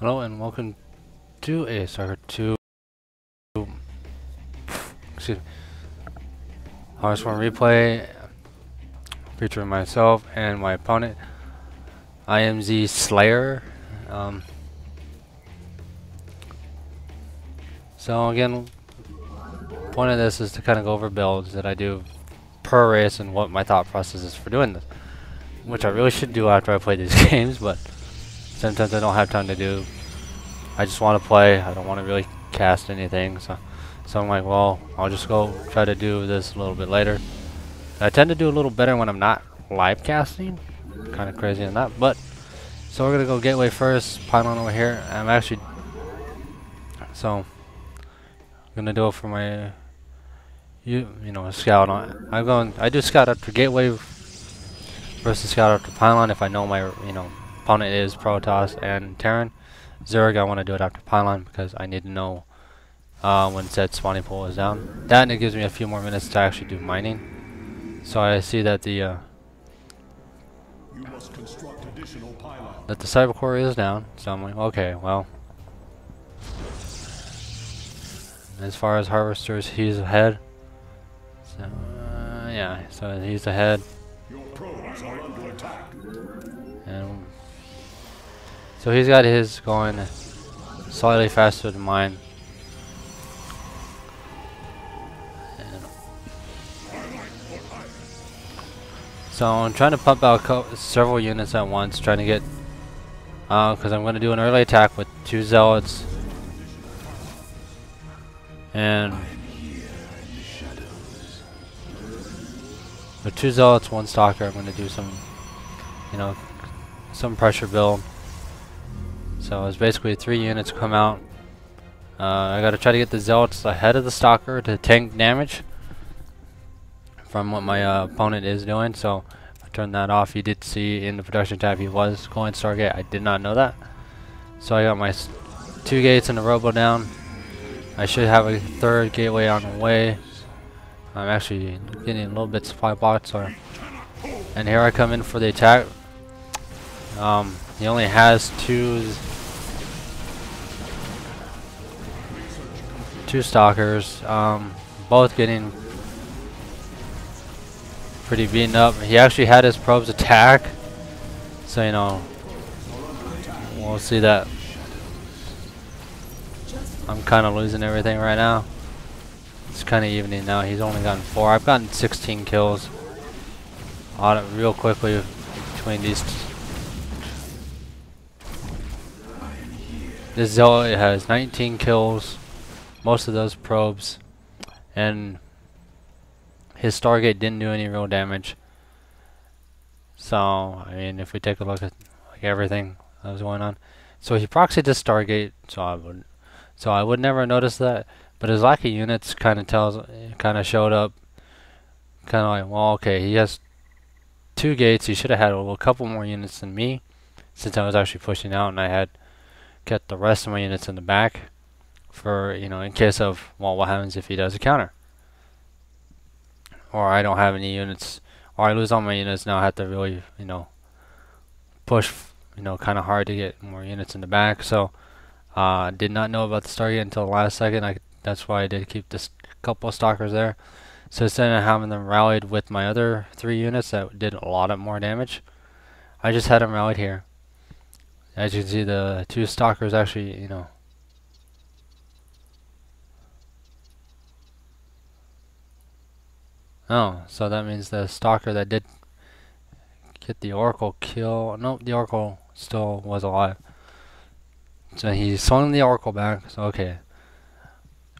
Hello and welcome to a Soccer 2 excuse me, Harvest One replay featuring myself and my opponent IMZ Slayer. So again, point of this is to kind of go over builds that I do per race and what my thought process is for doing this, which I really should do after I play these games, but sometimes I don't have time to do. I just want to play. I don't want to really cast anything, so I'm like, well, I'll just go try to do this a little bit later. I tend to do a little better when I'm not live casting. Kind of crazy on that, but so we're gonna go gateway first. Pylon over here. I'm actually I'm gonna do it for my you know scout on. I do scout after gateway versus scout after pylon if I know my opponent is Protoss and Terran. Zerg, I want to do it after pylon because I need to know when said spawning pool is down. That, and it gives me a few more minutes to actually do mining. So I see that the cyber core is down. So I'm like, okay, well. As far as harvesters, he's ahead. So yeah, so he's ahead. And so he's got his going slightly faster than mine. So I'm trying to pump out several units at once, trying to get, because I'm going to do an early attack with 2 zealots and with 2 zealots, 1 stalker. I'm going to do some, some pressure build. So it's basically 3 units come out. I got to try to get the zealots ahead of the stalker to tank damage from what my opponent is doing. So I turned that off. You did see in the production tab he was going Stargate. I did not know that. So I got my 2 gates and the robo down. I should have a 3rd gateway on the way. I'm actually getting a little bit supply box, and here I come in for the attack. He only has two stalkers, both getting pretty beaten up. He actually had his probes attack, so we'll see that. I'm kind of losing everything right now. It's kind of evening now. He's only gotten 4. I've gotten 16 kills on it real quickly between these. This zealot has 19 kills, most of those probes, and his Stargate didn't do any real damage. So I mean, if we take a look at everything that was going on, so he proxied the Stargate, so I would never notice that, but his lack of units kind of showed up, kind of like, well, okay, he has 2 gates. He should have had a couple more units than me, since I was actually pushing out and I had kept the rest of my units in the back for, in case of, well, what happens if he does a counter, or I don't have any units, or I lose all my units. Now I have to really, push, kind of hard to get more units in the back. So did not know about the Stargate until the last second. That's why I did keep this couple of stalkers there. So instead of having them rallied with my other 3 units that did a lot more damage, I just had them rallied here. As you can see, the 2 stalkers actually, oh, so that means the stalker that did get the Oracle kill, nope, the Oracle still was alive. So he swung the Oracle back, so okay.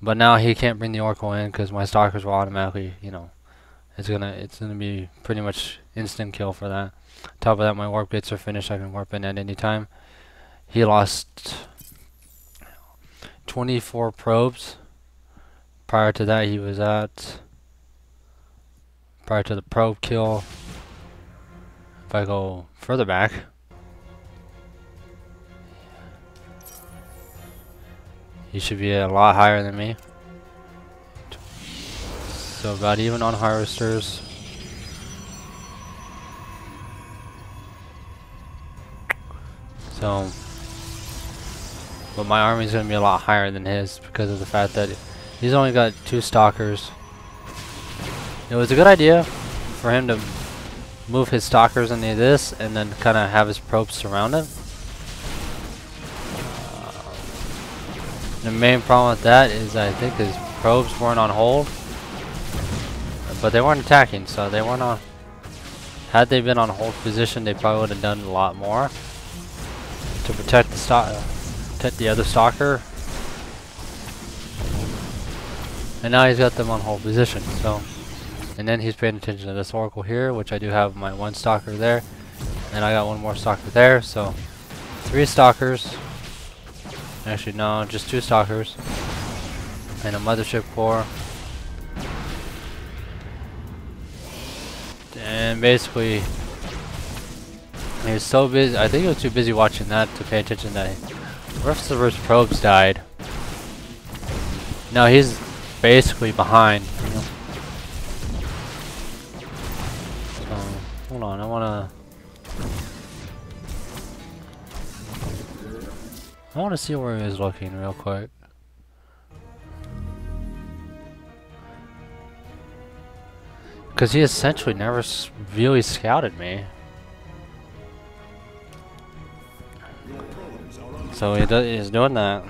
But now he can't bring the Oracle in because my stalkers will automatically, it's gonna be pretty much instant kill for that. On top of that, my warp gates are finished. I can warp in at any time. He lost 24 probes. Prior to that, he was at, prior to the probe kill, if I go further back, he should be a lot higher than me. So about even on harvesters. So but my army's gonna be a lot higher than his because of the fact that he's only got 2 stalkers. It was a good idea for him to move his stalkers into this and then kind of have his probes surround him. The main problem with that is I think his probes weren't on hold, but they weren't attacking, so they weren't on. Had they been on hold position, they probably would have done a lot more to protect the other stalker. And now he's got them on hold position. So, and then he's paying attention to this oracle here, which I do have my 1 stalker there, and I got 1 more stalker there. So 3 stalkers. Actually, no, just 2 stalkers and a mothership core. And basically, he was so busy. I think he was too busy watching that to pay attention that the rest of his probes died. Now he's basically behind. You know? So, hold on, I wanna see where he is looking real quick. Because he essentially never really scouted me. So he's doing that.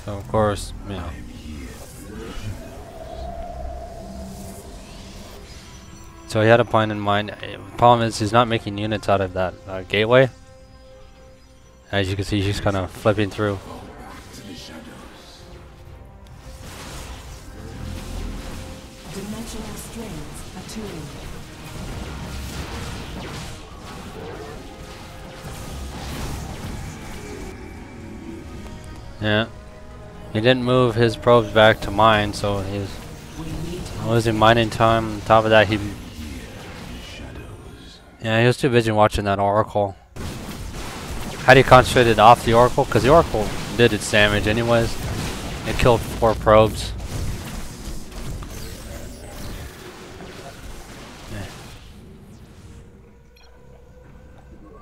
So of course, you know. So he had a plan in mind. The problem is he's not making units out of that gateway. As you can see, he's kind of flipping through. Dimensional strings attuned. Yeah. He didn't move his probes back to mine, so he's losing mining time. On top of that, he was too busy watching that oracle. Had he concentrated off the oracle, because the oracle did its damage anyways. It killed 4 probes.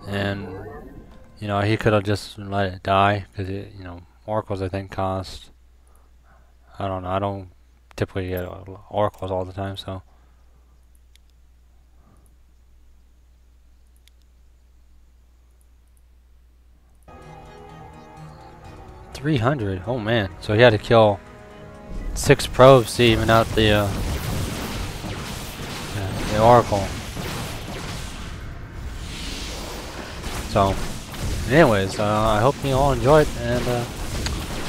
And you know, he could have just let it die, because you know, oracles I think cost, I don't know, I don't typically get oracles all the time, so. $300, oh man, so he had to kill 6 probes to even out the oracle. So, anyways, I hope you all enjoyed, and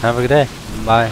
have a good day. Bye.